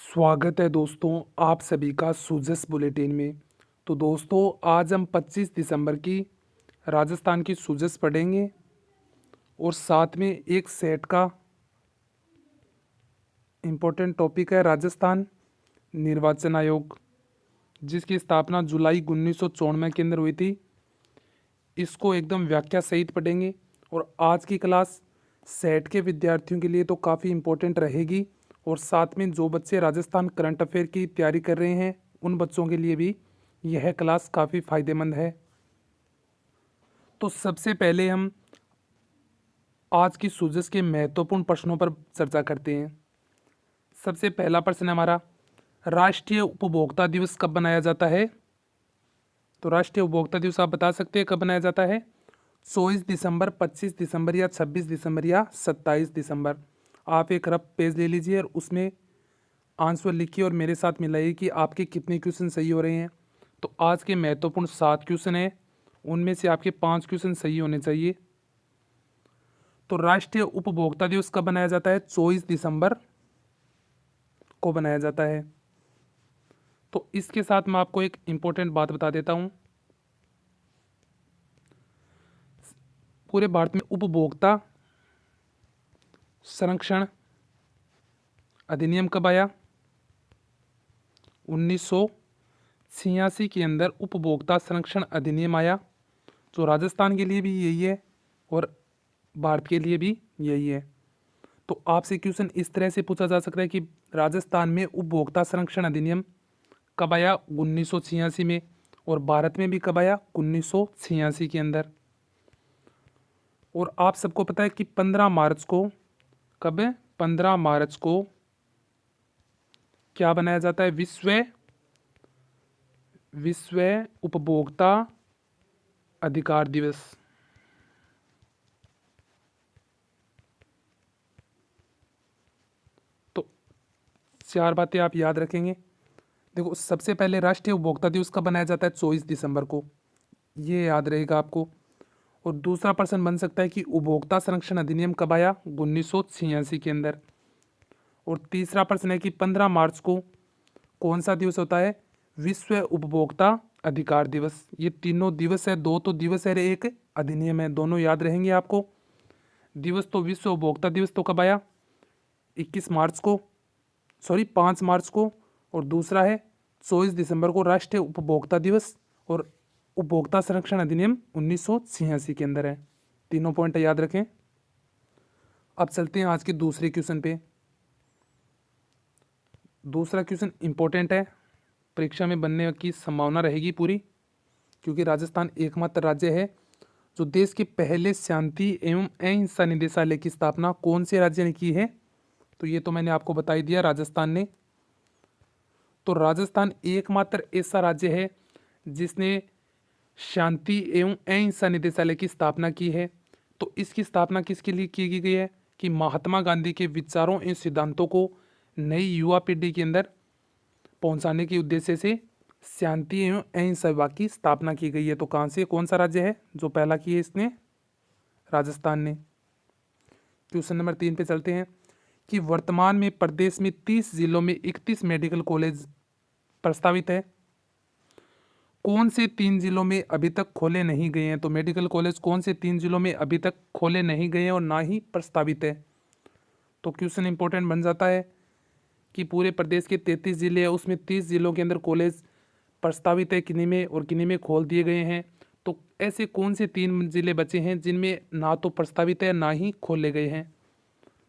स्वागत है दोस्तों आप सभी का सूजस बुलेटिन में। तो दोस्तों आज हम 25 दिसंबर की राजस्थान की सूजस पढ़ेंगे और साथ में एक सेट का इम्पोर्टेंट टॉपिक है राजस्थान निर्वाचन आयोग, जिसकी स्थापना जुलाई 1994 के अंदर हुई थी। इसको एकदम व्याख्या सहित पढ़ेंगे और आज की क्लास सेट के विद्यार्थियों के लिए तो काफ़ी इम्पोर्टेंट रहेगी और साथ में जो बच्चे राजस्थान करंट अफेयर की तैयारी कर रहे हैं उन बच्चों के लिए भी यह क्लास काफ़ी फायदेमंद है। तो सबसे पहले हम आज की सूजस के महत्वपूर्ण प्रश्नों पर चर्चा करते हैं। सबसे पहला प्रश्न है हमारा, राष्ट्रीय उपभोक्ता दिवस कब मनाया जाता है? तो राष्ट्रीय उपभोक्ता दिवस आप बता सकते हैं कब मनाया जाता है? 24 दिसंबर, 25 दिसंबर या 26 दिसंबर या 27 दिसंबर। आप एक रफ पेज ले लीजिए और उसमें आंसर लिखिए और मेरे साथ मिलाइए कि आपके कितने क्वेश्चन सही हो रहे हैं। तो आज के महत्वपूर्ण 7 क्वेश्चन हैं, उनमें से आपके 5 क्वेश्चन सही होने चाहिए। तो राष्ट्रीय उपभोक्ता दिवस कब मनाया जाता है? 24 दिसंबर को बनाया जाता है। तो इसके साथ मैं आपको एक इम्पोर्टेंट बात बता देता हूँ। पूरे भारत में उपभोक्ता संरक्षण अधिनियम कब आया? 1986 के अंदर उपभोक्ता संरक्षण अधिनियम आया, जो राजस्थान के लिए भी यही है और भारत के लिए भी यही है। तो आपसे क्वेश्चन इस तरह से पूछा जा सकता है कि राजस्थान में उपभोक्ता संरक्षण अधिनियम कब आया? 1986 में। और भारत में भी कब आया? 1986 के अंदर। और आप सबको पता है कि 15 मार्च को, कब है? 15 मार्च को क्या बनाया जाता है? विश्व उपभोक्ता अधिकार दिवस। तो 4 बातें आप याद रखेंगे। देखो, सबसे पहले राष्ट्रीय उपभोक्ता दिवस कब बनाया जाता है? 24 दिसंबर को, ये याद रहेगा आपको। और दूसरा प्रश्न बन सकता है कि उपभोक्ता संरक्षण अधिनियम कब आया? 1986 के अंदर। और तीसरा प्रश्न है कि 15 मार्च को कौन सा दिवस होता है? विश्व उपभोक्ता अधिकार दिवस। ये तीनों दिवस है, दो तो दिवस है, एक अधिनियम है, दोनों याद रहेंगे आपको। दिवस तो विश्व उपभोक्ता दिवस तो कब आया? 21 मार्च को, सॉरी 5 मार्च को। और दूसरा है 24 दिसंबर को राष्ट्रीय उपभोक्ता दिवस। और उपभोक्ता संरक्षण अधिनियम 1986 के अंदर है। तीनों पॉइंट याद रखें। अब चलते हैं आज के दूसरे क्वेश्चन पे। दूसरा क्वेश्चन इंपॉर्टेंट है, परीक्षा में बनने की संभावना रहेगी पूरी, क्योंकि राजस्थान एकमात्र राज्य है जो देश के पहले शांति एवं अहिंसा निदेशालय की स्थापना कौन से राज्य ने की है? तो ये तो मैंने आपको बता ही दिया, राजस्थान ने। तो राजस्थान एकमात्र ऐसा राज्य है जिसने शांति एवं अहिंसा निदेशालय की स्थापना की है। तो इसकी स्थापना किसके लिए की गई है? कि महात्मा गांधी के विचारों एवं सिद्धांतों को नई युवा पीढ़ी के अंदर पहुंचाने के उद्देश्य से शांति एवं अहिंसा विभाग की स्थापना की गई है। तो कहाँ से, कौन सा राज्य है जो पहला की है इसने? राजस्थान ने। क्वेश्चन नंबर 3 पे चलते हैं कि वर्तमान में प्रदेश में 30 जिलों में 31 मेडिकल कॉलेज प्रस्तावित है। कौन से 3 जिलों में अभी तक खोले नहीं गए हैं? तो मेडिकल कॉलेज कौन से 3 जिलों में अभी तक खोले नहीं गए हैं और ना ही प्रस्तावित है? तो क्वेश्चन इंपॉर्टेंट बन जाता है कि पूरे प्रदेश के 33 जिले हैं, उसमें 30 जिलों के अंदर कॉलेज प्रस्तावित है किन्हीं में और किन्हीं में खोल दिए गए हैं। तो ऐसे कौन से 3 जिले बचे हैं जिनमें ना तो प्रस्तावित है ना ही खोले गए हैं?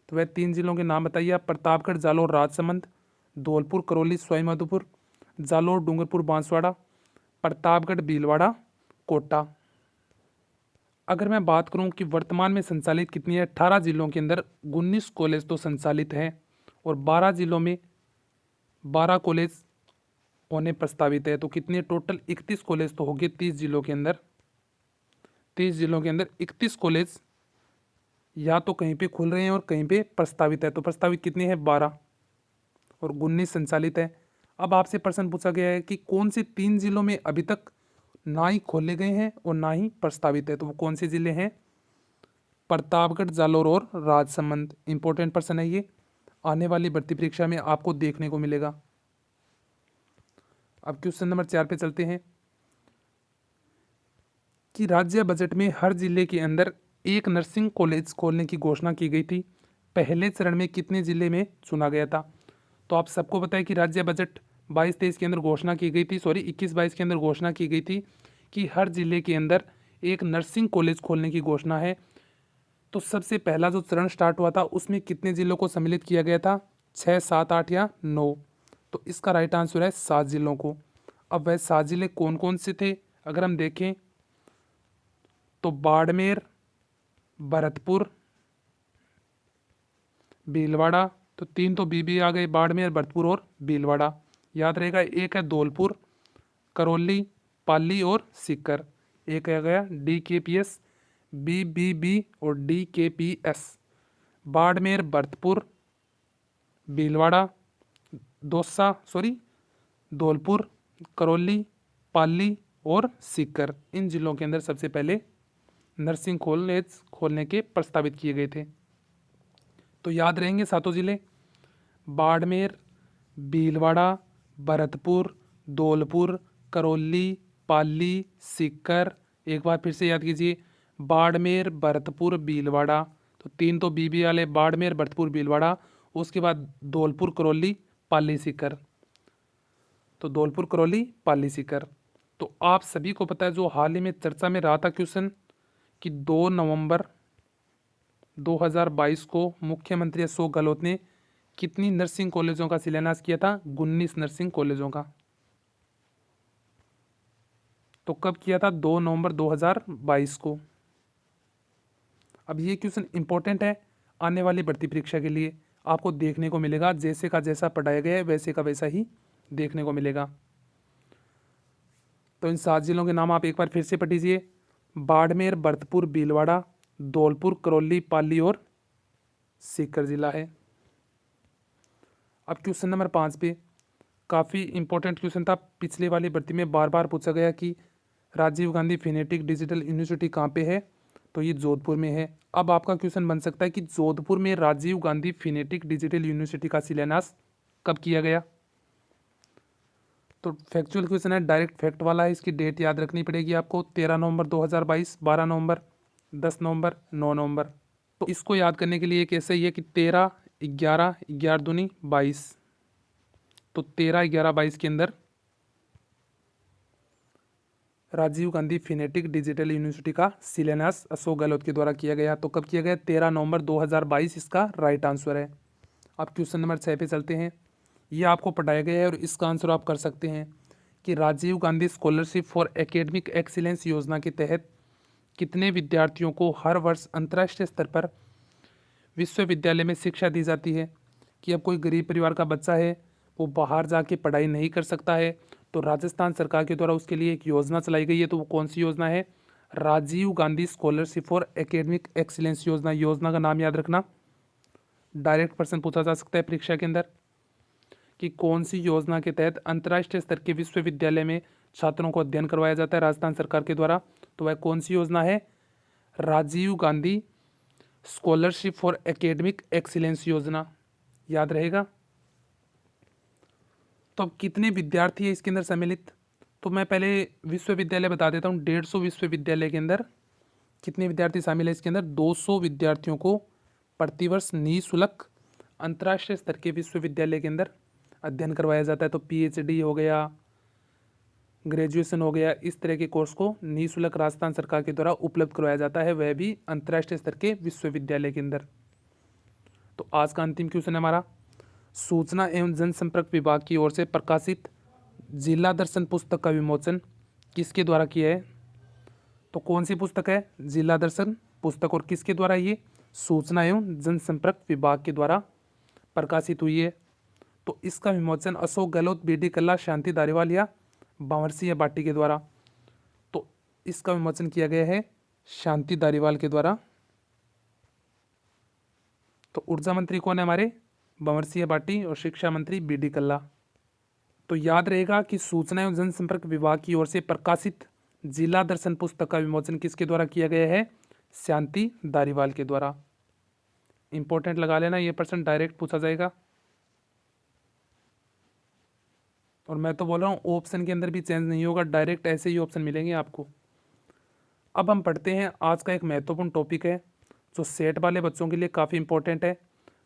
तो वह 3 जिलों के नाम बताइए आप। प्रतापगढ़, जालौर, राजसमंद, धौलपुर, करौली, सवाईमाधोपुर, जालौर, डूंगरपुर, बांसवाड़ा, प्रतापगढ़, भीलवाड़ा, कोटा। अगर मैं बात करूं कि वर्तमान में संचालित कितनी है, 18 जिलों के अंदर 19 कॉलेज तो संचालित हैं और 12 जिलों में 12 कॉलेज होने प्रस्तावित है। तो कितने टोटल? 31 कॉलेज तो हो गए 30 जिलों के अंदर। 30 जिलों के अंदर 31 कॉलेज या तो कहीं पे खुल रहे हैं और कहीं पे प्रस्तावित है। तो प्रस्तावित कितने हैं? 12 और 19 संचालित है। अब आपसे प्रश्न पूछा गया है कि कौन से 3 जिलों में अभी तक ना ही खोले गए हैं और ना ही प्रस्तावित है? तो वो कौन से जिले हैं? प्रतापगढ़, जालौर और राजसमंद। इंपॉर्टेंट प्रश्न है ये। आने वाली भर्ती परीक्षा में आपको देखने को मिलेगा। अब क्वेश्चन नंबर 4 पे चलते हैं कि राज्य बजट में हर जिले के अंदर एक नर्सिंग कॉलेज खोलने की घोषणा की गई थी। पहले चरण में कितने जिले में चुना गया था? तो आप सबको पता है कि राज्य बजट 22-23 के अंदर घोषणा की गई थी, 21-22 के अंदर घोषणा की गई थी कि हर जिले के अंदर एक नर्सिंग कॉलेज खोलने की घोषणा है। तो सबसे पहला जो चरण स्टार्ट हुआ था उसमें कितने जिलों को सम्मिलित किया गया था? 6, 7, 8 या 9? तो इसका राइट आंसर है 7 जिलों को। अब वह 7 जिले कौन कौन से थे अगर हम देखें तो बाड़मेर, भरतपुर, भीलवाड़ा। तो 3 तो बी आ गए, बाड़मेर, भरतपुर और भीलवाड़ा। याद रहेगा, एक है धौलपुर, करौली, पाली और सीकर। एक आ गया DKPS, BBB और DKPS। बाड़मेर, भरतपुर, भीलवाड़ा, धौलपुर, करौली, पाली और सीकर। इन जिलों के अंदर सबसे पहले नर्सिंग कॉलेज खोलने के प्रस्तावित किए गए थे। तो याद रहेंगे सातों जिले: बाड़मेर, भीलवाड़ा, भरतपुर, धौलपुर, करौली, पाली, सीकर। एक बार फिर से याद कीजिए, बाड़मेर, भरतपुर, भीलवाड़ा। तो 3 तो बीबी वाले, बाड़मेर, भरतपुर, भीलवाड़ा। उसके बाद धौलपुर, करौली, पाली, सीकर। तो धौलपुर, करौली, पाली, सीकर। तो आप सभी को पता है जो हाल ही में चर्चा में रहा था क्वेश्चन कि 2 नवंबर 2022 को मुख्यमंत्री अशोक गहलोत ने कितनी नर्सिंग कॉलेजों का शिलान्यास किया था? 19 नर्सिंग कॉलेजों का। तो कब किया था? 2 नवंबर 2022 को। अब ये क्वेश्चन इंपॉर्टेंट है आने वाली भर्ती परीक्षा के लिए। आपको देखने को मिलेगा जैसे का जैसा पढ़ाया गया है वैसे का वैसा ही देखने को मिलेगा। तो इन 7 जिलों के नाम आप एक बार फिर से पढ़ लीजिए: बाड़मेर, भरतपुर, भीलवाड़ा, धौलपुर, करौली, पाली और सीकर जिला है। अब क्वेश्चन नंबर 5 पे काफ़ी इंपॉर्टेंट क्वेश्चन था, पिछले वाली भर्ती में बार बार पूछा गया कि Rajiv Gandhi fintech digital university कहाँ पे है? तो ये जोधपुर में है। अब आपका क्वेश्चन बन सकता है कि जोधपुर में Rajiv Gandhi fintech digital university का शिलान्यास कब किया गया? तो फैक्चुअल क्वेश्चन है, डायरेक्ट फैक्ट वाला है। इसकी डेट याद रखनी पड़ेगी आपको: 13 नवंबर 2022, 12 नवंबर, 10 नवंबर, 9 नवंबर। तो इसको याद करने के लिए कैसे ही है कि 13, 11, 11 दूनी 22। तो 13, 11, 22 के अंदर Rajiv Gandhi fintech digital university का शिलान्यास अशोक गहलोत के द्वारा किया गया। तो कब किया गया? 13 नवंबर 2022 इसका राइट आंसर है। अब क्वेश्चन नंबर 6 पे चलते हैं। ये आपको पढ़ाया गया है और इसका आंसर आप कर सकते हैं कि Rajiv Gandhi scholarship for academic excellence योजना के तहत कितने विद्यार्थियों को हर वर्ष अंतर्राष्ट्रीय स्तर पर विश्वविद्यालय में शिक्षा दी जाती है? कि अब कोई गरीब परिवार का बच्चा है, वो बाहर जाके पढ़ाई नहीं कर सकता है, तो राजस्थान सरकार के द्वारा उसके लिए एक योजना चलाई गई है। तो वो कौन सी योजना है? Rajiv Gandhi scholarship for academic excellence योजना। योजना का नाम याद रखना, डायरेक्ट प्रश्न पूछा जा सकता है परीक्षा के अंदर कि कौन सी योजना के तहत अंतर्राष्ट्रीय स्तर के विश्वविद्यालय में छात्रों को अध्ययन करवाया जाता है राजस्थान सरकार के द्वारा। तो वह कौन सी योजना है? Rajiv Gandhi scholarship for academic excellence योजना। याद रहेगा। तो अब कितने विद्यार्थी है इसके अंदर सम्मिलित? तो मैं पहले विश्वविद्यालय बता देता हूँ। 150 विश्वविद्यालय के अंदर कितने विद्यार्थी शामिल है? इसके अंदर 200 विद्यार्थियों को प्रतिवर्ष निःशुल्क अंतर्राष्ट्रीय स्तर के विश्वविद्यालय के अंदर अध्ययन करवाया जाता है। तो PhD हो गया, ग्रेजुएशन हो गया, इस तरह के कोर्स को निःशुल्क राजस्थान सरकार के द्वारा उपलब्ध करवाया जाता है, वह भी अंतर्राष्ट्रीय स्तर के विश्वविद्यालय के अंदर। तो आज का अंतिम क्वेश्चन है हमारा, सूचना एवं जनसंपर्क विभाग की ओर से प्रकाशित जिला दर्शन पुस्तक का विमोचन किसके द्वारा किया है? तो कौन सी पुस्तक है? जिला दर्शन पुस्तक। और किसके द्वारा? ये सूचना एवं जनसंपर्क विभाग के द्वारा प्रकाशित हुई है। तो इसका विमोचन अशोक गहलोत, BD कल्ला, शांति धारीवाल या बावर सिंह बाटी के द्वारा। तो इसका विमोचन किया गया है शांति धारीवाल के द्वारा। तो ऊर्जा मंत्री कौन है हमारे? बावर सिंह बाटी। और शिक्षा मंत्री BD कल्ला। तो याद रहेगा कि सूचना एवं जनसंपर्क विभाग की ओर से प्रकाशित जिला दर्शन पुस्तक का विमोचन किसके द्वारा किया गया है? शांति धारीवाल के द्वारा। इंपॉर्टेंट लगा लेना, ये प्रश्न डायरेक्ट पूछा जाएगा। और मैं तो बोल रहा हूँ ऑप्शन के अंदर भी चेंज नहीं होगा, डायरेक्ट ऐसे ही ऑप्शन मिलेंगे आपको। अब हम पढ़ते हैं आज का एक महत्वपूर्ण टॉपिक है जो सेट वाले बच्चों के लिए काफ़ी इंपॉर्टेंट है।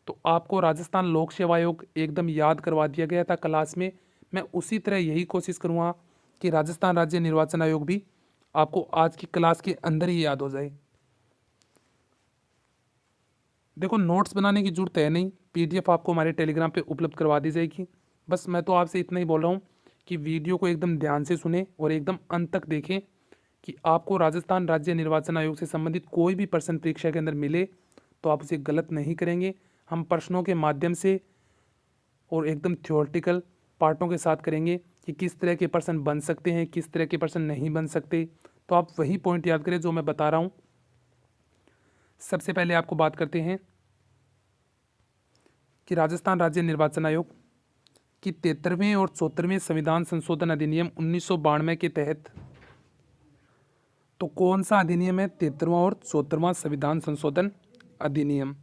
तो आपको राजस्थान लोक सेवा आयोग एकदम याद करवा दिया गया था क्लास में। मैं उसी तरह यही कोशिश करूँगा कि राजस्थान राज्य निर्वाचन आयोग भी आपको आज की क्लास के अंदर ही याद हो जाए। देखो, नोट्स बनाने की जरूरत है नहीं, पीडीएफ आपको हमारे टेलीग्राम पे उपलब्ध करवा दी जाएगी। बस मैं तो आपसे इतना ही बोल रहा हूँ कि वीडियो को एकदम ध्यान से सुने और एकदम अंत तक देखें कि आपको राजस्थान राज्य निर्वाचन आयोग से संबंधित कोई भी प्रश्न परीक्षा के अंदर मिले तो आप उसे गलत नहीं करेंगे। हम प्रश्नों के माध्यम से और एकदम थ्योरेटिकल पार्टों के साथ करेंगे कि किस तरह के प्रश्न बन सकते हैं, किस तरह के प्रश्न नहीं बन सकते। तो आप वही पॉइंट याद करें जो मैं बता रहा हूँ। सबसे पहले आपको बात करते हैं कि राजस्थान राज्य निर्वाचन आयोग की 73वें और 74वें संविधान संशोधन अधिनियम 1992 के तहत, तो कौन सा अधिनियम है 73वां और 74वां संविधान संशोधन अधिनियम,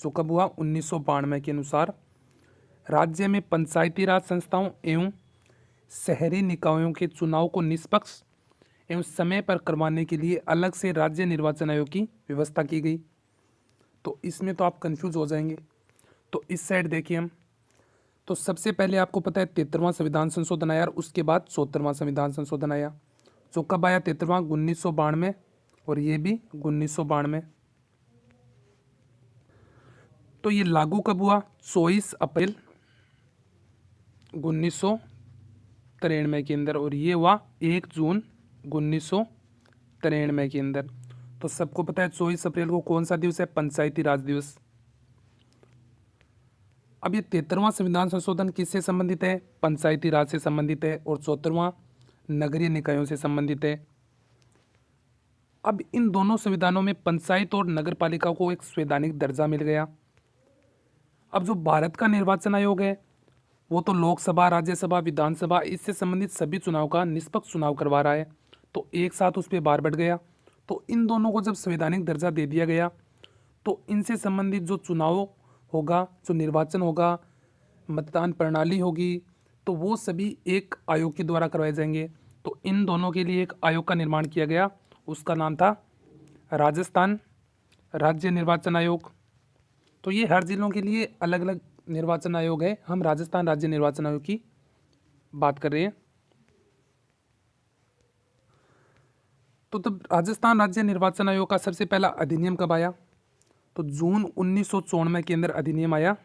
जो कब हुआ 1992 के अनुसार राज्य में पंचायती राज संस्थाओं एवं शहरी निकायों के चुनाव को निष्पक्ष एवं समय पर करवाने के लिए अलग से राज्य निर्वाचन आयोग की व्यवस्था की गई। तो इसमें तो आप कंफ्यूज हो जाएंगे। तो इस साइड देखिए हम, तो सबसे पहले आपको पता है 73वां संविधान संशोधन आया और उसके बाद 74वां संविधान संशोधन आया। जो कब आया 73वां 1992 और ये भी 1992। तो ये लागू कब हुआ 24 अप्रैल 1993 के अंदर और ये हुआ 1 जून 1993 के अंदर। तो सबको पता है 24 अप्रैल को कौन सा दिवस है, पंचायती राज दिवस। अब ये 73वां संविधान संशोधन किससे संबंधित है, पंचायती राज से संबंधित है, और 74वां नगरीय निकायों से संबंधित है। अब इन दोनों संविधानों में पंचायत और नगर पालिका को एक संवैधानिक दर्जा मिल गया। अब जो भारत का निर्वाचन आयोग है वो तो लोकसभा, राज्यसभा, विधानसभा इससे संबंधित सभी चुनाव का निष्पक्ष चुनाव करवा रहा है, तो एक साथ उस पर भार बढ़ गया। तो इन दोनों को जब संवैधानिक दर्जा दे दिया गया तो इनसे संबंधित जो चुनाव होगा, जो निर्वाचन होगा, मतदान प्रणाली होगी, तो वो सभी एक आयोग के द्वारा करवाए जाएंगे। तो इन दोनों के लिए एक आयोग का निर्माण किया गया, उसका नाम था राजस्थान राज्य निर्वाचन आयोग। तो ये हर जिलों के लिए अलग अलग निर्वाचन आयोग है, हम राजस्थान राज्य निर्वाचन आयोग की बात कर रहे हैं। तो तब राजस्थान राज्य निर्वाचन आयोग का सबसे पहला अधिनियम कब आया, तो जून 1994 के अंदर अधिनियम आया।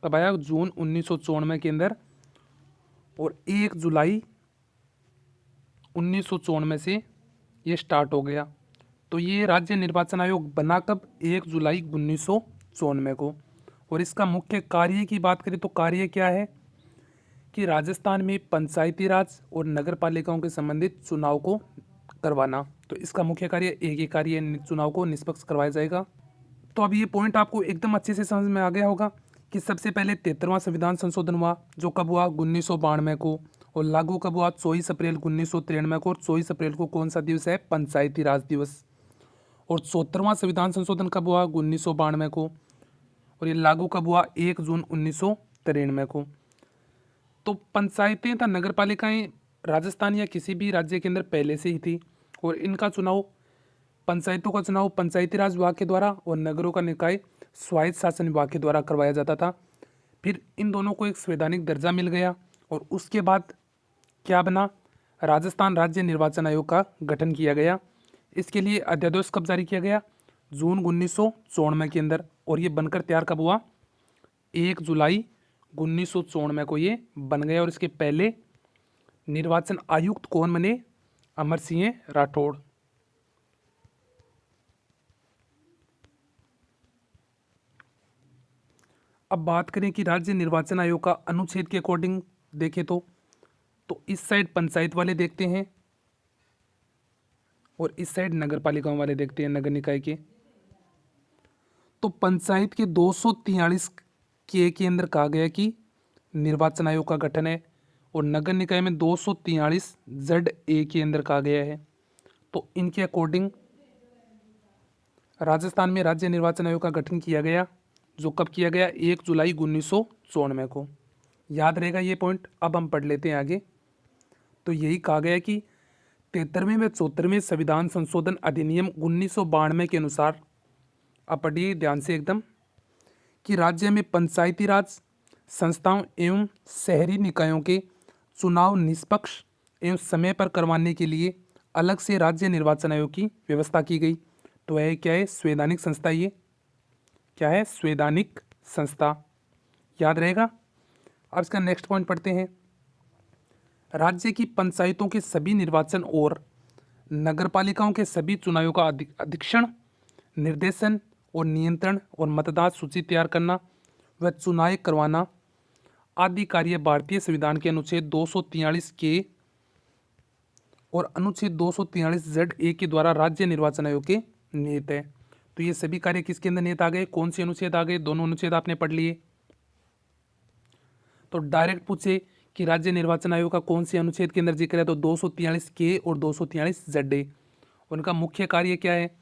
कब आया, जून 1994 के अंदर, और 1 जुलाई 1994 से ये स्टार्ट हो गया। तो ये राज्य निर्वाचन आयोग बना कब, 1 जुलाई 1994 को। और इसका मुख्य कार्य की बात करें तो कार्य क्या है कि राजस्थान में पंचायती राज और नगर पालिकाओं के संबंधित चुनाव को करवाना। तो इसका मुख्य कार्य एक ही कार्य है, चुनाव को निष्पक्ष करवाया जाएगा। तो अब ये पॉइंट आपको एकदम अच्छे से समझ में आ गया होगा कि सबसे पहले 73वां संविधान संशोधन हुआ जो कब हुआ 1992 को, और लागू कब हुआ 24 अप्रैल 1993 को, और 24 अप्रैल को कौन सा दिवस है, पंचायती राज दिवस। और 74वां संविधान संशोधन कब हुआ 1992 को, और ये लागू कब हुआ 1 जून 1993 को। तो पंचायतें तथा नगर पालिकाएं राजस्थान या किसी भी राज्य के अंदर पहले से ही थी, और इनका चुनाव, पंचायतों का चुनाव पंचायती राज विभाग के द्वारा और नगरों का निकाय स्वायत्त शासन विभाग के द्वारा करवाया जाता था। फिर इन दोनों को एक संवैधानिक दर्जा मिल गया और उसके बाद क्या बना, राजस्थान राज्य निर्वाचन आयोग का गठन किया गया। इसके लिए अध्यादेश कब जारी किया गया, जून 1994 के अंदर, और ये बनकर तैयार कब हुआ, 1 जुलाई 1994 को ये बन गया। और इसके पहले निर्वाचन आयुक्त कौन बने, अमर सिंह राठौड़। अब बात करें कि राज्य निर्वाचन आयोग का अनुच्छेद के अकॉर्डिंग देखें तो इस साइड पंचायत वाले देखते हैं और इस साइड नगर पालिकाओं वाले देखते हैं, नगर निकाय के। तो पंचायत के 243 के अंदर कहा गया कि निर्वाचन आयोग का गठन है, और नगर निकाय में 243 ZA के अंदर कहा गया है। तो इनके अकॉर्डिंग राजस्थान में राज्य निर्वाचन आयोग का गठन किया गया जो कब किया गया, 1 जुलाई 1994 को। याद रहेगा ये पॉइंट। अब हम पढ़ लेते हैं आगे। तो यही कहा गया कि 73वें व 74वें संविधान संशोधन अधिनियम 1992 के अनुसार, अब पढ़िए ध्यान से एकदम, कि राज्य में पंचायती राज संस्थाओं एवं शहरी निकायों के चुनाव निष्पक्ष एवं समय पर करवाने के लिए अलग से राज्य निर्वाचन आयोग की व्यवस्था की गई। तो यह क्या है, संवैधानिक संस्था। ये क्या है, संवैधानिक संस्था। याद रहेगा। अब इसका नेक्स्ट पॉइंट पढ़ते हैं। राज्य की पंचायतों के सभी निर्वाचन और नगरपालिकाओं के सभी चुनावों का अधीक्षण, निर्देशन और नियंत्रण और मतदाता सूची तैयार करना व चुनाव करवाना आदि कार्य भारतीय संविधान के अनुच्छेद 243 के और अनुच्छेद 243 जेड ए के द्वारा राज्य निर्वाचन आयोग के निहित है। तो ये सभी कार्य किसके अंदर निहित आ गए, कौन से अनुच्छेद आ गए, दोनों अनुच्छेद आपने पढ़ लिए। तो डायरेक्ट पूछे कि राज्य निर्वाचन आयोग का कौन से अनुच्छेद के अंदर जिक्र है, तो 243 के और 243 जेड ए। उनका मुख्य कार्य क्या है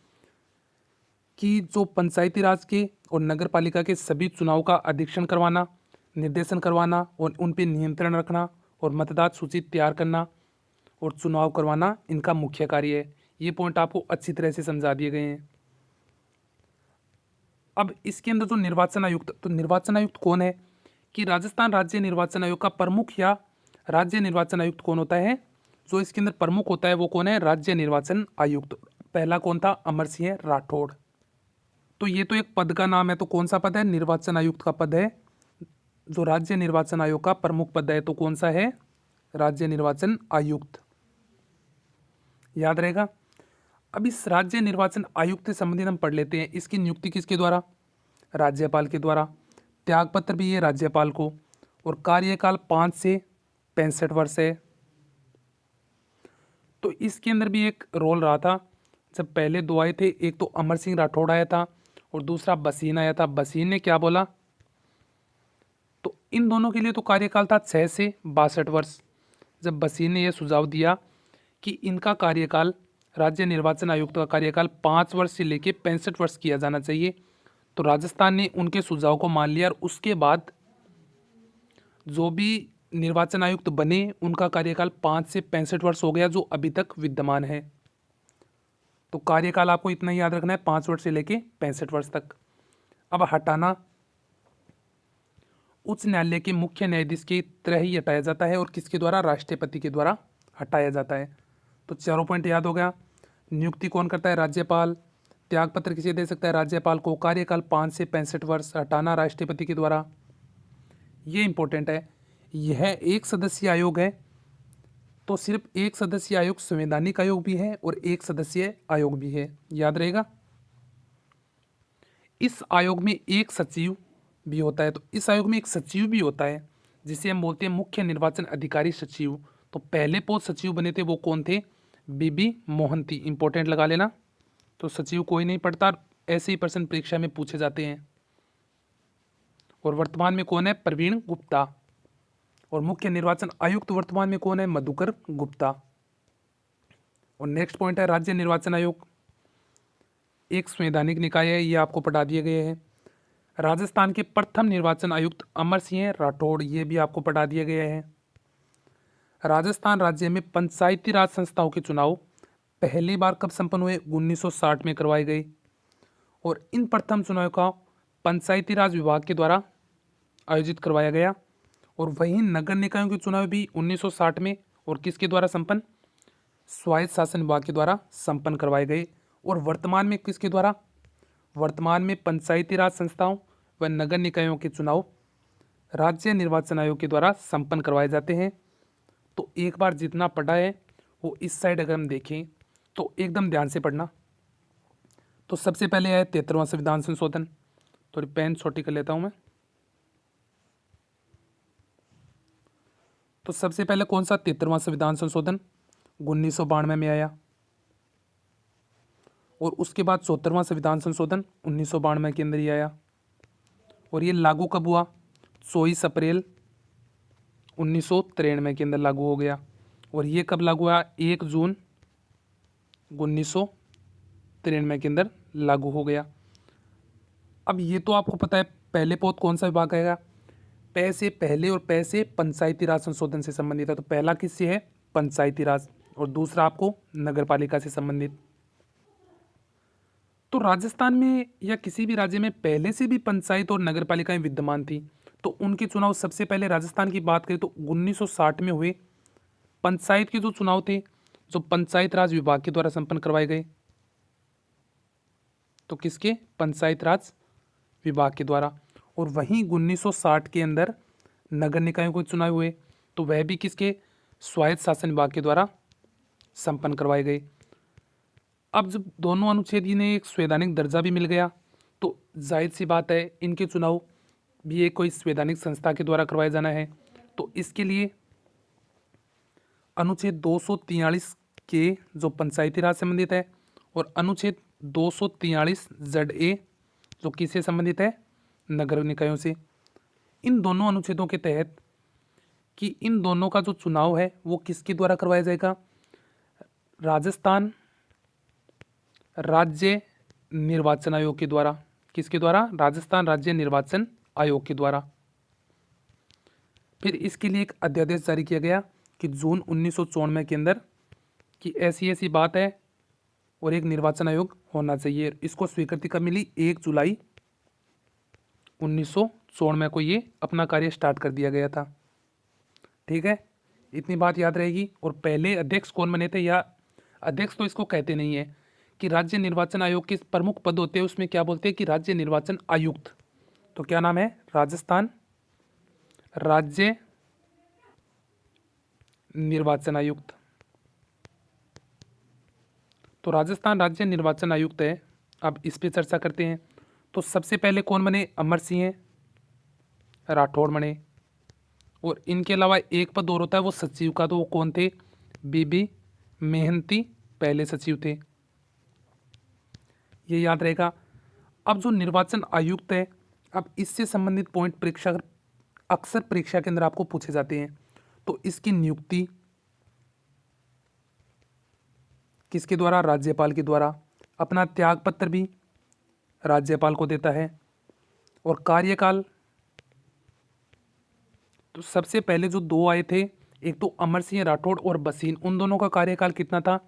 कि जो पंचायती राज के और नगर पालिका के सभी चुनाव का अधीक्षण करवाना, निर्देशन करवाना और उन पर नियंत्रण रखना और मतदाता सूची तैयार करना और चुनाव करवाना इनका मुख्य कार्य है। ये पॉइंट आपको अच्छी तरह से समझा दिए गए हैं। अब इसके अंदर जो निर्वाचन आयुक्त, तो निर्वाचन आयुक्त कौन है कि राजस्थान राज्य निर्वाचन आयोग का प्रमुख या राज्य निर्वाचन आयुक्त कौन होता है, जो इसके अंदर प्रमुख होता है वो कौन है, राज्य निर्वाचन आयुक्त। पहला कौन था, अमर सिंह राठौड़। तो ये तो एक पद का नाम है, तो कौन सा पद है, निर्वाचन आयुक्त का पद है। जो राज्य निर्वाचन आयोग का प्रमुख पद है तो कौन सा है, राज्य निर्वाचन आयुक्त। याद रहेगा। अब इस राज्य निर्वाचन आयुक्त से संबंधित हम पढ़ लेते हैं। इसकी नियुक्ति किसके द्वारा, राज्यपाल के द्वारा। त्यागपत्र भी है राज्यपाल को और कार्यकाल 5 से 65 वर्ष है। तो इसके अंदर भी एक रोल रहा था। जब पहले दो आए थे, एक तो अमर सिंह राठौड़ आया था और दूसरा बसीन आया था। बसीन ने क्या बोला, तो इन दोनों के लिए तो कार्यकाल था 6 से 62 वर्ष। जब बसीन ने यह सुझाव दिया कि इनका कार्यकाल, राज्य निर्वाचन आयुक्त का कार्यकाल 5 वर्ष से लेकर 65 वर्ष किया जाना चाहिए, तो राजस्थान ने उनके सुझाव को मान लिया और उसके बाद जो भी निर्वाचन आयुक्त बने उनका कार्यकाल 5 से 65 वर्ष हो गया, जो अभी तक विद्यमान है। तो कार्यकाल आपको इतना ही याद रखना है, 5 वर्ष से लेके 65 वर्ष तक। अब हटाना, उच्च न्यायालय के मुख्य न्यायाधीश की तरह ही हटाया जाता है और किसके द्वारा, राष्ट्रपति के द्वारा हटाया जाता है। तो चारों पॉइंट याद हो गया। नियुक्ति कौन करता है, राज्यपाल। त्यागपत्र किसे दे सकता है, राज्यपाल को। कार्यकाल 5 से 65 वर्ष, हटाना राष्ट्रपति के द्वारा। ये इंपॉर्टेंट है। यह एक सदस्यीय आयोग है, तो सिर्फ एक सदस्यीय आयोग संवैधानिक आयोग भी है और एक सदस्यीय आयोग भी है, याद रहेगा। इस आयोग में एक सचिव भी होता है, तो इस आयोग में एक सचिव भी होता है जिसे हम बोलते हैं मुख्य निर्वाचन अधिकारी सचिव। तो पहले पोस्ट सचिव बने थे वो कौन थे, बीबी मोहंती। इंपॉर्टेंट लगा लेना। तो सचिव कोई नहीं पढ़ता, ऐसे ही प्रश्न परीक्षा में पूछे जाते हैं। और वर्तमान में कौन है, प्रवीण गुप्ता। और मुख्य निर्वाचन आयुक्त वर्तमान में कौन है, मधुकर गुप्ता। और नेक्स्ट पॉइंट है राज्य निर्वाचन आयोग एक संवैधानिक निकाय है, ये आपको पढ़ा दिए गए हैं। राजस्थान के प्रथम निर्वाचन आयुक्त अमर सिंह राठौड़, ये भी आपको पढ़ा दिए गए हैं। राजस्थान राज्य में पंचायती राज संस्थाओं के चुनाव पहली बार कब संपन्न हुए, 1960 में करवाए गए। और इन प्रथम चुनाव का पंचायती राज विभाग के द्वारा आयोजित करवाया गया। और वहीं नगर निकायों के चुनाव भी 1960 में और किसके द्वारा संपन्न, स्वायत्त शासन विभाग के द्वारा संपन्न करवाए गए। और वर्तमान में किसके द्वारा, वर्तमान में पंचायती राज संस्थाओं व नगर निकायों के चुनाव राज्य निर्वाचन आयोग के द्वारा संपन्न करवाए जाते हैं। तो एक बार जितना पढ़ा है वो इस साइड अगर हम देखें तो एकदम ध्यान से पढ़ना। तो सबसे पहले है 73वां संविधान संशोधन। थोड़ी पेन छोटी कर लेता हूं मैं। तो सबसे पहले कौन सा, 73वां संविधान संशोधन 1992 में आया। और उसके बाद 74वां संविधान संशोधन 1992 के अंदर ही आया। और ये लागू कब हुआ, 24 अप्रैल 1993 के अंदर लागू हो गया। और ये कब लागू हुआ, 1 जून 1993 के अंदर लागू हो गया। अब ये तो आपको पता है पहले पौध कौन सा विभाग आएगा? प से पहले और प से पंचायती राज संशोधन से संबंधित है। तो पहला किससे है? पंचायती राज, और दूसरा आपको नगरपालिका से संबंधित। तो राजस्थान में या किसी भी राज्य में पहले से भी पंचायत और नगरपालिकाएं विद्यमान थी। तो उनके चुनाव सबसे पहले राजस्थान की बात करें तो 1960 में हुए। पंचायत के जो चुनाव थे जो पंचायत राज विभाग के द्वारा संपन्न करवाए गए। तो किसके? पंचायत राज विभाग के द्वारा। और वहीं 1960 के अंदर नगर निकायों के चुनाव हुए, तो वह भी किसके? स्वायत्त शासन विभाग के द्वारा संपन्न करवाए गए। अब जब दोनों अनुच्छेद इन्हें एक संवैधानिक दर्जा भी मिल गया, तो जाहिर सी बात है इनके चुनाव भी एक कोई संवैधानिक संस्था के द्वारा करवाया जाना है। तो इसके लिए अनुच्छेद 243 के जो पंचायती राज संबंधित है, और अनुच्छेद 243 ZA जो किससे संबंधित है? नगर निकायों से। इन दोनों अनुच्छेदों के तहत कि इन दोनों का जो चुनाव है वो किसके द्वारा करवाया जाएगा? राजस्थान राज्य निर्वाचन आयोग के द्वारा। किसके द्वारा? राजस्थान राज्य निर्वाचन आयोग के द्वारा। फिर इसके लिए एक अध्यादेश जारी किया गया कि जून 1994 के अंदर कि ऐसी ऐसी बात है और एक निर्वाचन आयोग होना चाहिए। इसको स्वीकृति कब मिली? 1 जुलाई 1994 को ये अपना कार्य स्टार्ट कर दिया गया था। ठीक है, इतनी बात याद रहेगी। और पहले अध्यक्ष कौन बने थे? या अध्यक्ष तो इसको कहते नहीं है कि राज्य निर्वाचन आयोग के प्रमुख पद होते हैं, उसमें क्या बोलते हैं कि राज्य निर्वाचन आयुक्त। तो क्या नाम है? राजस्थान राज्य निर्वाचन आयुक्त। तो राजस्थान राज्य निर्वाचन आयुक्त है। अब इस पे चर्चा करते हैं। तो सबसे पहले कौन बने? अमर सिंह राठौड़ बने। और इनके अलावा एक पद और होता है वो सचिव का। तो वो कौन थे? बीबी मेहंती पहले सचिव थे। ये याद रहेगा। अब जो निर्वाचन आयुक्त है, अब इससे संबंधित पॉइंट परीक्षा अक्सर परीक्षा के अंदर आपको पूछे जाते हैं। तो इसकी नियुक्ति किसके द्वारा? राज्यपाल के द्वारा। अपना त्यागपत्र भी राज्यपाल को देता है। और कार्यकाल तो सबसे पहले जो दो आए थे, एक तो अमर सिंह राठौड़ और बसीन, उन दोनों का कार्यकाल कितना था?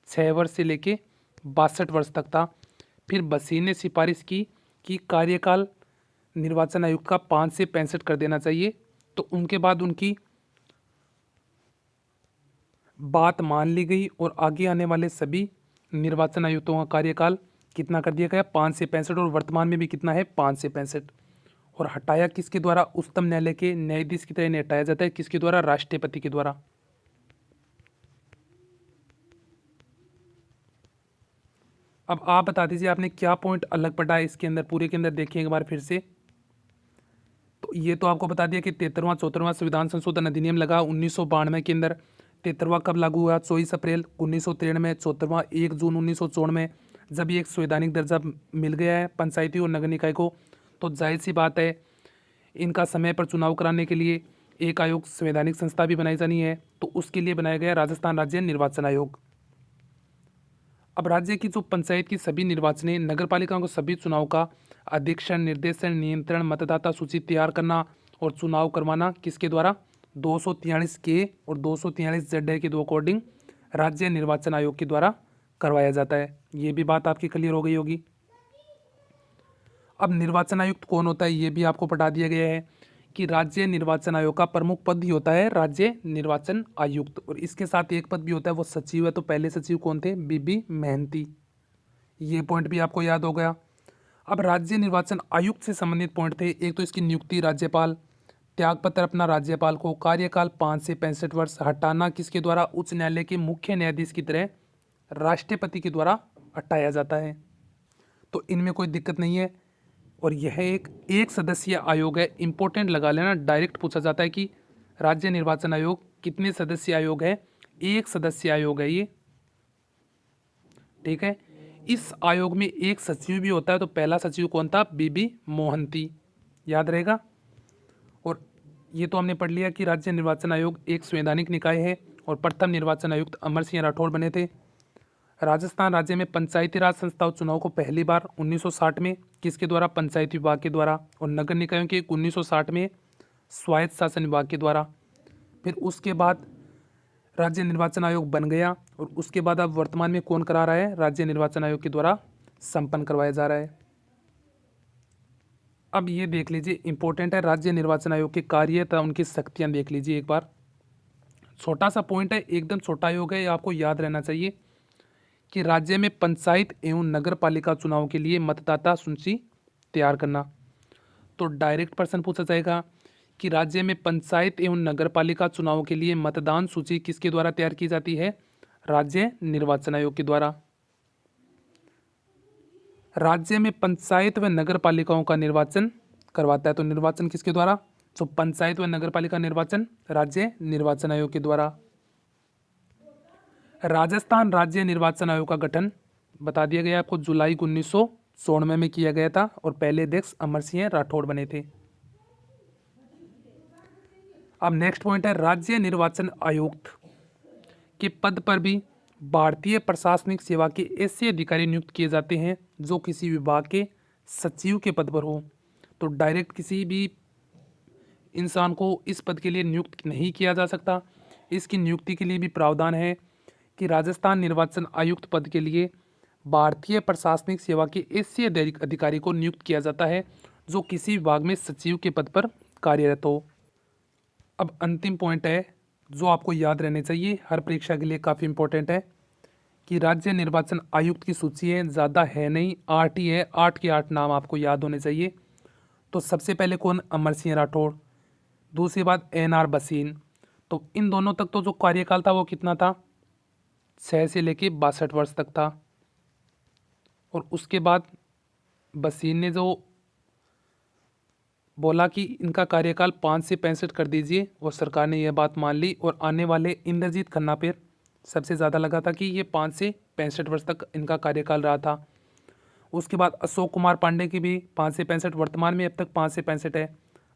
6 वर्ष से लेके 62 वर्ष तक था। फिर बसीन ने सिफारिश की कि कार्यकाल निर्वाचन आयुक्त का 5 से 65 कर देना चाहिए। तो उनके बाद उनकी बात मान ली गई और आगे आने वाले सभी निर्वाचन आयुक्तों का कार्यकाल कितना कर दिया गया? 5 से 65। और वर्तमान में भी कितना है? 5 से 65। और हटाया किसके द्वारा? उच्चतम न्यायालय के न्यायाधीश की तरह इन्हें हटाया जाता है। किसके द्वारा? राष्ट्रपति के द्वारा। अब आप बता दीजिए आपने क्या पॉइंट अलग पढ़ा है इसके अंदर, पूरे के अंदर देखिए एक बार फिर से। तो ये तो आपको बता दिया कि 73वां 74वां संविधान संशोधन अधिनियम लगा 1992 के अंदर। 73वां कब लागू हुआ? 24 अप्रैल 1993। 74वां 1 जून 1994। जब ये एक संवैधानिक दर्जा मिल गया है पंचायती और नगर निकाय को, तो जाहिर सी बात है इनका समय पर चुनाव कराने के लिए एक आयोग संवैधानिक संस्था भी बनाई जानी है। तो उसके लिए बनाया गया राजस्थान राज्य निर्वाचन आयोग। अब राज्य की जो पंचायत की सभी निर्वाचनें, नगर पालिकाओं को सभी चुनाव का अधीक्षण, निर्देशन, नियंत्रण, मतदाता सूची तैयार करना और चुनाव करवाना किसके द्वारा? 243 के और 243 ZA के दो अकॉर्डिंग राज्य निर्वाचन आयोग के द्वारा करवाया जाता है। ये भी बात आपकी क्लियर हो गई होगी। अब निर्वाचन आयुक्त कौन होता है ये भी आपको बता दिया गया है कि राज्य निर्वाचन आयोग का प्रमुख पद ही होता है राज्य निर्वाचन आयुक्त। और इसके साथ एक पद भी होता है वो सचिव है। तो पहले सचिव कौन थे? बीबी मेहंती। ये पॉइंट भी आपको याद हो गया। अब राज्य निर्वाचन आयुक्त से संबंधित पॉइंट थे, एक तो इसकी नियुक्ति राज्यपाल, त्यागपत्र अपना राज्यपाल को, कार्यकाल 5 से 65 वर्ष, हटाना किसके द्वारा? उच्च न्यायालय के मुख्य न्यायाधीश की तरह राष्ट्रपति के द्वारा हटाया जाता है। तो इनमें कोई दिक्कत नहीं है। और यह एक सदस्यीय आयोग है। इंपॉर्टेंट लगा लेना, डायरेक्ट पूछा जाता है कि राज्य निर्वाचन आयोग कितने सदस्यीय आयोग है? एक सदस्यीय आयोग है ये। ठीक है, इस आयोग में एक सचिव भी होता है। तो पहला सचिव कौन था? बीबी मोहंती। याद रहेगा। और ये तो हमने पढ़ लिया कि राज्य निर्वाचन आयोग एक संवैधानिक निकाय है और प्रथम निर्वाचन आयुक्त अमर सिंह राठौड़ बने थे। राजस्थान राज्य में पंचायती राज संस्थाओं चुनाव को पहली बार 1960 में किसके द्वारा? पंचायत विभाग के द्वारा। और नगर निकायों के 1960 में स्वायत्त शासन विभाग के द्वारा। फिर उसके बाद राज्य निर्वाचन आयोग बन गया और उसके बाद अब वर्तमान में कौन करा रहा है? राज्य निर्वाचन आयोग के द्वारा संपन्न करवाया जा रहा है। अब ये देख लीजिए, इंपॉर्टेंट है, राज्य निर्वाचन आयोग के कार्य तथा उनकी शक्तियाँ देख लीजिए एक बार। छोटा सा पॉइंट है, एकदम छोटा योग है, ये आपको याद रहना चाहिए कि राज्य में पंचायत एवं नगर पालिका चुनाव के लिए मतदाता सूची तैयार करना। तो डायरेक्ट प्रश्न पूछा जाएगा कि राज्य में पंचायत एवं नगर पालिका चुनाव के लिए मतदान सूची किसके द्वारा तैयार की जाती है? राज्य निर्वाचन आयोग के द्वारा। राज्य में पंचायत व नगर पालिकाओं का निर्वाचन करवाता है, तो निर्वाचन किसके द्वारा? तो पंचायत व नगर पालिका निर्वाचन राज्य निर्वाचन आयोग के द्वारा। राजस्थान राज्य निर्वाचन आयोग का गठन बता दिया गया आपको, जुलाई 1994 में किया गया था और पहले अध्यक्ष अमर सिंह राठौड़ बने थे। अब नेक्स्ट पॉइंट है, राज्य निर्वाचन आयुक्त के पद पर भी भारतीय प्रशासनिक सेवा के ऐसे अधिकारी नियुक्त किए जाते हैं जो किसी विभाग के सचिव के पद पर हो। तो डायरेक्ट किसी भी इंसान को इस पद के लिए नियुक्त नहीं किया जा सकता। इसकी नियुक्ति के लिए भी प्रावधान है कि राजस्थान निर्वाचन आयुक्त पद के लिए भारतीय प्रशासनिक सेवा के ऐसे अधिकारी को नियुक्त किया जाता है जो किसी विभाग में सचिव के पद पर कार्यरत हो। अब अंतिम पॉइंट है जो आपको याद रहने चाहिए, हर परीक्षा के लिए काफ़ी इंपॉर्टेंट है कि राज्य निर्वाचन आयुक्त की सूची है, ज़्यादा है नहीं, 8 ही है, 8 के 8 नाम आपको याद होने चाहिए। तो सबसे पहले कौन? अमर सिंह राठौड़। दूसरी बात NR बसीन। तो इन दोनों तक तो जो कार्यकाल था वो कितना था? 6 से लेके 62 वर्ष तक था। और उसके बाद बसीन ने जो बोला कि इनका कार्यकाल 5 से 65 कर दीजिए और सरकार ने यह बात मान ली और आने वाले इंद्रजीत खन्ना पर सबसे ज़्यादा लगा था कि ये 5 से 65 वर्ष तक इनका कार्यकाल रहा था। उसके बाद अशोक कुमार पांडे की भी 5 से 65, वर्तमान में अब तक 5 से 65 है।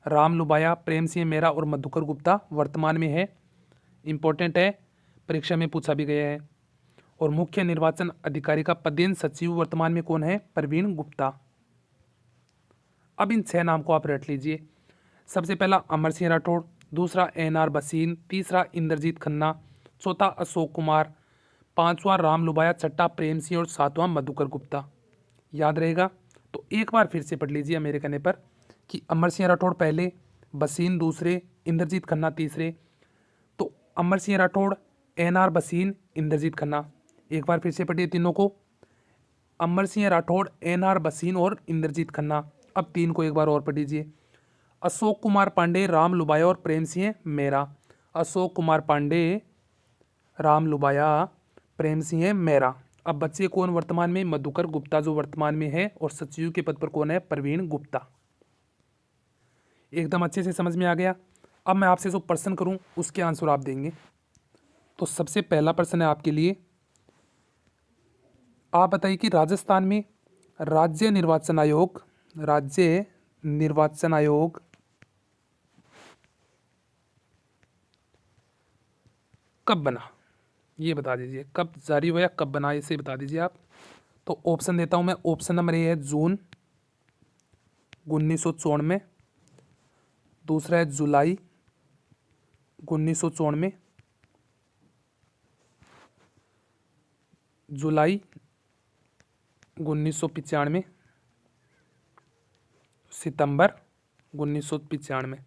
राम लुबाया, प्रेम सिंह मेहरा और मधुकर गुप्ता वर्तमान में है। इंपॉर्टेंट है, परीक्षा में पूछा भी गया है। और मुख्य निर्वाचन अधिकारी का पदेन सचिव वर्तमान में कौन है? प्रवीण गुप्ता। अब इन 6 नाम को आप रट लीजिए। सबसे पहला अमर सिंह राठौड़, दूसरा NR बसीन, तीसरा इंद्रजीत खन्ना, चौथा अशोक कुमार, पांचवा राम लुबाया, छठा प्रेम सिंह और सातवां मधुकर गुप्ता। याद रहेगा? तो एक बार फिर से पढ़ लीजिए मेरे कहने पर कि अमर सिंह राठौड़ पहले, बसीन दूसरे, इंद्रजीत खन्ना तीसरे। तो अमर सिंह राठौड़, NR बसीन, इंद्रजीत खन्ना। एक बार फिर से पढ़िए तीनों को, अमर सिंह राठौड़, NR बसीन और इंद्रजीत खन्ना। अब 3 को एक बार और पढ़ लीजिए, अशोक कुमार पांडे, राम लुबाया और प्रेम सिंह मेहरा। अशोक कुमार पांडे, राम लुबाया, प्रेम सिंह मेहरा। अब बच्चे कौन वर्तमान में? मधुकर गुप्ता जो वर्तमान में है और सचिव के पद पर कौन है? प्रवीण गुप्ता। एकदम अच्छे से समझ में आ गया। अब मैं आपसे जो प्रश्न करूं उसके आंसर आप देंगे। तो सबसे पहला प्रश्न है आपके लिए, आप बताइए कि राजस्थान में राज्य निर्वाचन आयोग कब बना? ये बता दीजिए, कब जारी हुआ या कब बना, इसे बता दीजिए आप। तो ऑप्शन देता हूं मैं। ऑप्शन नंबर ए है जून 1994, दूसरा है जुलाई 1994, जुलाई 1995, सितंबर 1995।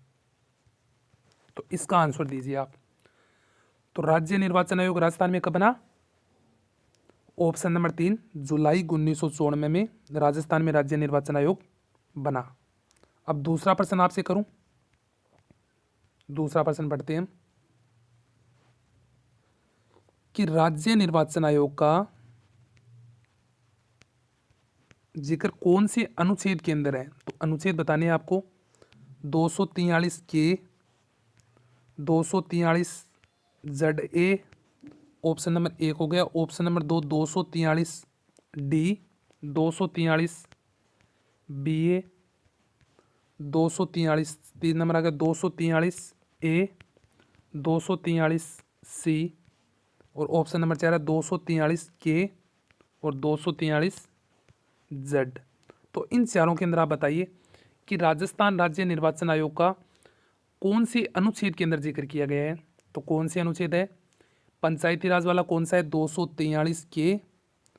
तो इसका आंसर दीजिए आप। तो राज्य निर्वाचन आयोग राजस्थान में कब बना? ऑप्शन नंबर 3, जुलाई 1994 में राजस्थान में राज्य निर्वाचन आयोग बना। अब दूसरा प्रश्न आपसे करूं। दूसरा प्रश्न पढ़ते हैं हम कि राज्य निर्वाचन आयोग का जिक्र कौन से अनुच्छेद के अंदर है? तो अनुच्छेद बताने हैं आपको, 243 के, 243 ZA, ऑप्शन नंबर 1 हो गया। Option number 2 243 D, 243 BA, 243, 3 number आ गया 243 A, 243 C और ऑप्शन नंबर 4 है 243 के और 243 जेड। तो इन चारों के अंदर आप बताइए कि राजस्थान राज्य निर्वाचन आयोग का कौन से अनुच्छेद के अंदर जिक्र किया गया है। तो कौन से अनुच्छेद है? पंचायती राज वाला कौन सा है? 243 के।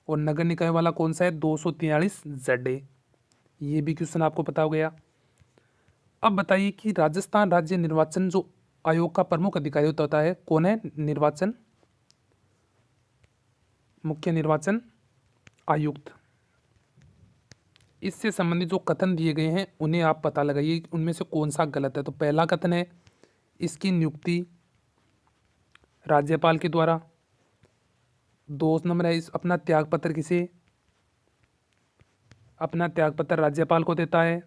और नगर निकाय वाला कौन सा है? 243 जेड ए। ये भी क्वेश्चन आपको पता हो गया। अब बताइए कि राजस्थान राज्य निर्वाचन जो आयोग का प्रमुख अधिकारी होता है कौन है? निर्वाचन मुख्य निर्वाचन आयुक्त। इससे संबंधित जो कथन दिए गए हैं उन्हें आप पता लगाइए कि उनमें से कौन सा गलत है। तो पहला कथन है इसकी नियुक्ति राज्यपाल के द्वारा। 2 नंबर है इस अपना त्यागपत्र किसे? अपना त्यागपत्र राज्यपाल को देता है।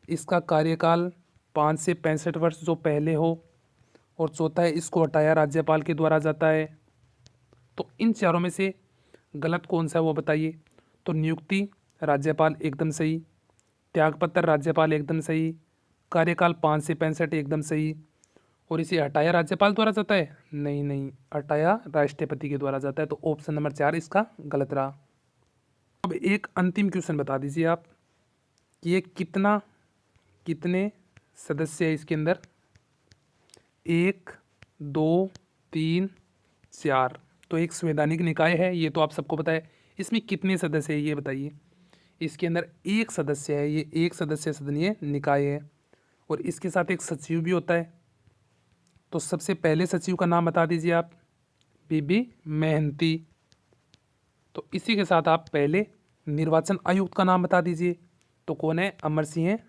इसका कार्यकाल 5 से 65 वर्ष जो पहले हो। और चौथा है इसको हटाया राज्यपाल के द्वारा जाता है। तो इन चारों में से गलत कौन सा है वो बताइए। तो नियुक्ति राज्यपाल एकदम सही, त्यागपत्र राज्यपाल एकदम सही, कार्यकाल 5 से 65 एकदम सही, और इसे हटाया राज्यपाल द्वारा जाता है? नहीं नहीं, हटाया राष्ट्रपति के द्वारा जाता है। तो ऑप्शन नंबर 4 इसका गलत रहा। अब एक अंतिम क्वेश्चन बता दीजिए आप कि ये कितने सदस्य है इसके अंदर? 1 2 3 4। तो एक संवैधानिक निकाय है, ये तो आप सबको पता है। इसमें कितने सदस्य है ये बताइए। इसके अंदर एक सदस्य है, ये एक सदस्य सदनीय निकाय है। और इसके साथ एक सचिव भी होता है। तो सबसे पहले सचिव का नाम बता दीजिए आप। बीबी महंती। तो इसी के साथ आप पहले निर्वाचन आयुक्त का नाम बता दीजिए। तो कौन है? अमर सिंह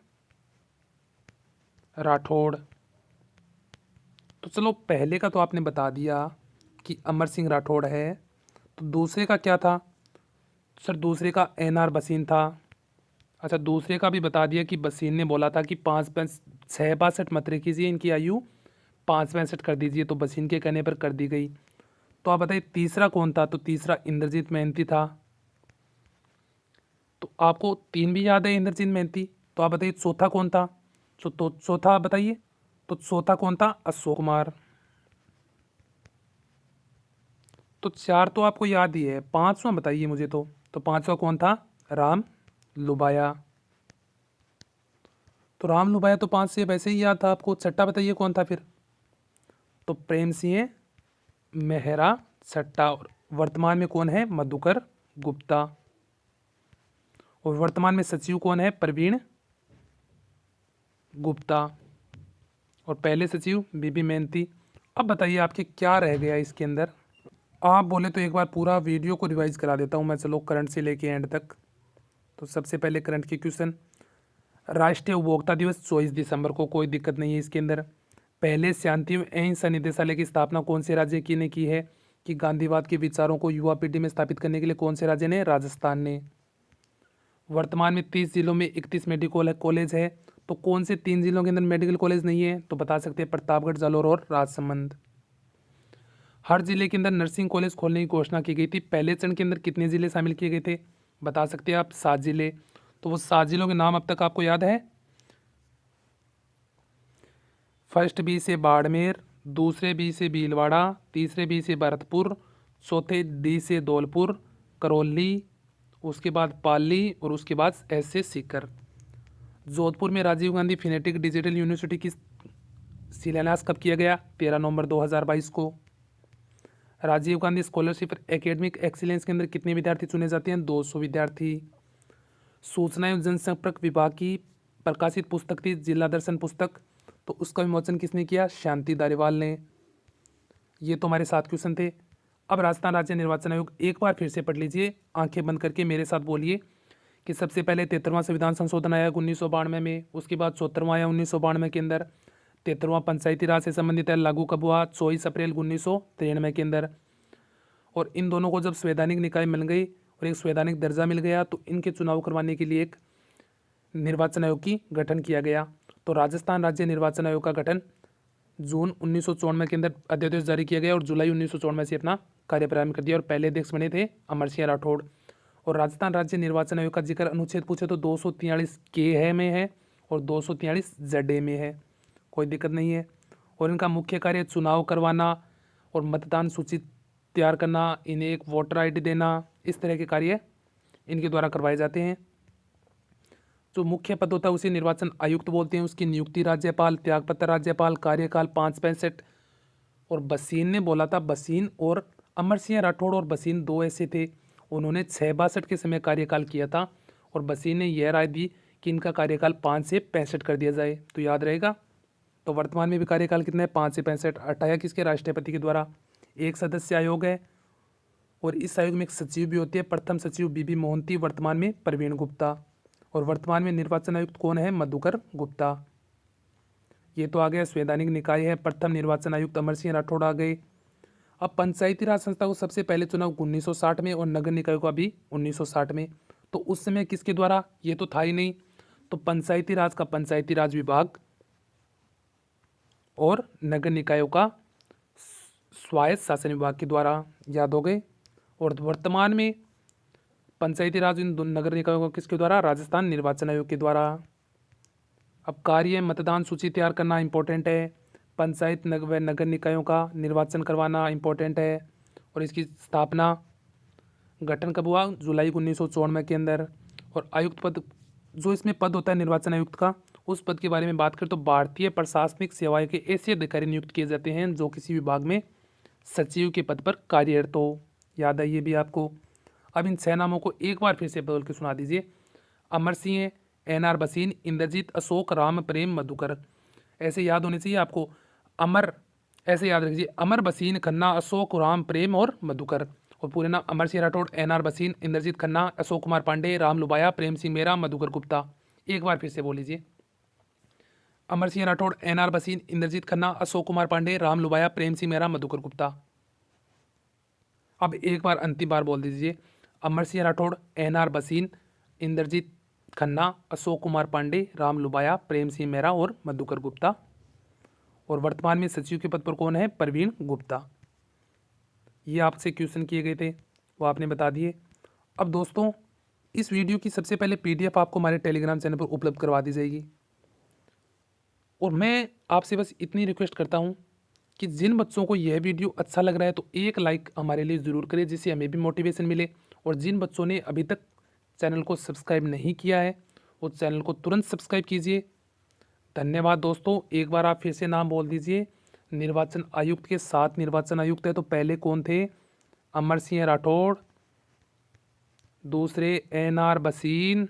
राठौड़। तो चलो पहले का तो आपने बता दिया कि अमर सिंह राठौड़ है। तो दूसरे का क्या था? सर दूसरे का NR बसीन था। अच्छा, दूसरे का भी बता दिया कि बसीन ने बोला था कि 6 62 मत कीजिए, इनकी आयु 5 62 कर दीजिए। तो बसीन के कहने पर कर दी गई। तो आप बताइए तीसरा कौन था? तो तीसरा इंद्रजीत मेहंती था। तो आपको 3 भी याद है, इंद्रजीत मेहंती। तो आप बताइए चौथा कौन था? तो चौथा आप बताइए। तो चौथा कौन था? अशोक कुमार। तो 4 तो आपको याद ही है, 5वां बताइए मुझे। तो 5वां कौन था? राम लुबाया। तो राम लुबाया तो 5 से वैसे ही याद था आपको। छठा बताइए कौन था फिर? तो प्रेम सिंह मेहरा छठा। और वर्तमान में कौन है? मधुकर गुप्ता। और वर्तमान में सचिव कौन है? प्रवीण गुप्ता। और पहले सचिव बीबी मेहंती। अब बताइए आपके क्या रह गया इसके अंदर। आप बोले तो एक बार पूरा वीडियो को रिवाइज करा देता हूँ मैं, चलो करंट से लेके एंड तक। तो सबसे पहले करंट के क्वेश्चन। राष्ट्रीय उपभोक्ता दिवस 24 दिसंबर को, कोई दिक्कत नहीं है इसके अंदर। पहले शांति एवं अहिंसा निदेशालय की स्थापना कौन से राज्य की ने की है? कि गांधीवाद के विचारों को युवा पीढ़ी में स्थापित करने के लिए कौन से राज्य ने? राजस्थान ने। वर्तमान में 30 जिलों में 31 मेडिकल कॉलेज है। तो कौन से 3 जिलों के अंदर मेडिकल कॉलेज नहीं है? तो बता सकते हैं प्रतापगढ़, जालौर और राजसमंद। हर जिले के अंदर नर्सिंग कॉलेज खोलने की घोषणा की गई थी। पहले चरण के अंदर कितने जिले शामिल किए गए थे? बता सकते हैं आप 7 जिले। तो वो 7 जिलों के नाम अब तक आपको याद है? फर्स्ट बी से बाड़मेर, दूसरे बी से भीलवाड़ा, तीसरे बी से भरतपुर, चौथे डी से धौलपुर, करौली, उसके बाद पाली और उसके बाद एस से सीकर। जोधपुर में Rajiv Gandhi fintech digital university की शिलान्यास कब किया गया? 13 नवंबर 2022 को। Rajiv Gandhi scholarship academic excellence के अंदर कितने विद्यार्थी चुने जाते हैं? 200 विद्यार्थी। सूचना एवं जनसंपर्क विभाग की प्रकाशित पुस्तक थी जिला दर्शन पुस्तक। तो उसका विमोचन किसने किया? शांति धारीवाल ने। ये तो हमारे 7 क्वेश्चन थे। अब राजस्थान राज्य निर्वाचन आयोग एक बार फिर से पढ़ लीजिए, आंखें बंद करके मेरे साथ बोलिए कि सबसे पहले 73वां संविधान संशोधन आया 1992 में। उसके बाद 74वां आया 1992 के अंदर। 73वां पंचायती राज से संबंधित है, लागू कब हुआ? 24 अप्रैल 1993 के अंदर। और इन दोनों को जब संवैधानिक निकाय मिल गई और एक संवैधानिक दर्जा मिल गया तो इनके चुनाव करवाने के लिए एक निर्वाचन आयोग की गठन किया गया। तो राजस्थान राज्य निर्वाचन आयोग का गठन जून 1994 के अंदर अध्यादेश जारी किया गया और जुलाई 1994 से अपना कार्य प्रारंभ कर दिया। और पहले अध्यक्ष बने थे अमर सिंह राठौड़। और राजस्थान राज्य निर्वाचन आयोग का जिक्र अनुच्छेद पूछे तो 243 के है में है और 243 ZA में है, कोई दिक्कत नहीं है। और इनका मुख्य कार्य चुनाव करवाना और मतदान सूची तैयार करना, इन्हें एक वोटर आईडी देना, इस तरह के कार्य इनके द्वारा करवाए जाते हैं। जो मुख्य पद होता है उसे निर्वाचन आयुक्त बोलते हैं। उसकी नियुक्ति राज्यपाल, त्यागपत्र राज्यपाल, कार्यकाल 5-65। और बसीन ने बोला था, बसीन और अमर सिंह राठौड़ और बसीन दो ऐसे थे, उन्होंने 6-62 के समय कार्यकाल किया था और बसीन ने यह राय दी कि इनका कार्यकाल 5 से 65 कर दिया जाए, तो याद रहेगा। तो वर्तमान में भी कार्यकाल कितना है, 5 से 65। हटाया किसके, राष्ट्रपति के द्वारा। एक सदस्य आयोग है और इस आयोग में एक सचिव भी होती है। प्रथम सचिव बीबी मोहंती, वर्तमान में प्रवीण गुप्ता। और वर्तमान में निर्वाचन आयुक्त कौन है, मधुकर गुप्ता। ये तो आ गया संवैधानिक निकाय है। प्रथम निर्वाचन आयुक्त अमर सिंह राठौड़ आ गए। अब पंचायती राज संस्था को सबसे पहले चुनाव 1960 में और नगर निकाय का भी 1960 में। तो उस समय किसके द्वारा, ये तो था ही नहीं, तो पंचायती राज का पंचायती राज विभाग और नगर निकायों का स्वायत्त शासन विभाग के द्वारा, याद हो गए। और वर्तमान में पंचायती राज इन नगर निकायों का किसके द्वारा, राजस्थान निर्वाचन आयोग के द्वारा। अब कार्य मतदान सूची तैयार करना इंपॉर्टेंट है। पंचायत व नगर निकायों का निर्वाचन करवाना इंपॉर्टेंट है। और इसकी स्थापना, गठन कब हुआ, जुलाई 1994 के अंदर। और आयुक्त पद, जो इसमें पद होता है निर्वाचन आयुक्त का, उस पद के बारे में बात करें तो भारतीय प्रशासनिक सेवाएं के ऐसे अधिकारी नियुक्त किए जाते हैं जो किसी विभाग में सचिव के पद पर कार्यरत हो। याद है ये भी आपको। अब इन 6 नामों को एक बार फिर से बोल के सुना दीजिए। अमर सिंह, NR बसीन, इंद्रजीत, अशोक, राम, प्रेम, मधुकर। ऐसे याद होने चाहिए आपको। अमर, ऐसे याद रखिए, अमर, बसीन, खन्ना, अशोक, राम, प्रेम और मधुकर। और पूरे नाम अमर सिंह राठौड़, NR बसीन, इंद्रजीत खन्ना, अशोक कुमार पांडे, राम लुबाया, प्रेम सिंह मेहरा, मधुकर गुप्ता। एक बार फिर से बोल लीजिए। अमर सिंह राठौड़, NR बसीन, इंद्रजीत खन्ना, अशोक कुमार पांडे, राम लुबाया, प्रेम सिंह मेहरा, मधुकर गुप्ता। अब एक बार अंतिम बार बोल दीजिए। अमर सिंह राठौड़, NR बसीन, इंद्रजीत खन्ना, अशोक कुमार पांडे, राम लुबाया, प्रेम सिंह मेहरा और मधुकर गुप्ता। और वर्तमान में सचिव के पद पर कौन है, प्रवीण गुप्ता। ये आपसे क्वेश्चन किए गए थे, वो आपने बता दिए। अब दोस्तों, इस वीडियो की सबसे पहले PDF आपको हमारे टेलीग्राम चैनल पर उपलब्ध करवा दी जाएगी। और मैं आपसे बस इतनी रिक्वेस्ट करता हूँ कि जिन बच्चों को यह वीडियो अच्छा लग रहा है तो एक लाइक हमारे लिए ज़रूर करें, जिससे हमें भी मोटिवेशन मिले। और जिन बच्चों ने अभी तक चैनल को सब्सक्राइब नहीं किया है वो चैनल को तुरंत सब्सक्राइब कीजिए। धन्यवाद दोस्तों। एक बार आप फिर से नाम बोल दीजिए। निर्वाचन आयुक्त के 7 निर्वाचन आयुक्त है, तो पहले कौन थे, अमर सिंह राठौड़, दूसरे NR बसीन,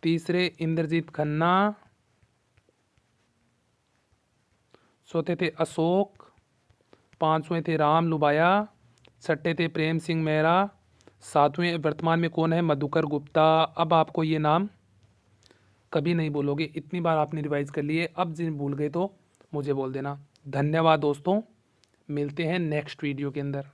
तीसरे इंद्रजीत खन्ना, चौथे थे अशोक, पांचवें थे राम लुबाया, छठे थे प्रेम सिंह मेहरा, सातवें वर्तमान में कौन है, मधुकर गुप्ता। अब आपको ये नाम कभी नहीं बोलोगे, इतनी बार आपने रिवाइज कर लिए। अब जिन भूल गए तो मुझे बोल देना। धन्यवाद दोस्तों, मिलते हैं नेक्स्ट वीडियो के अंदर।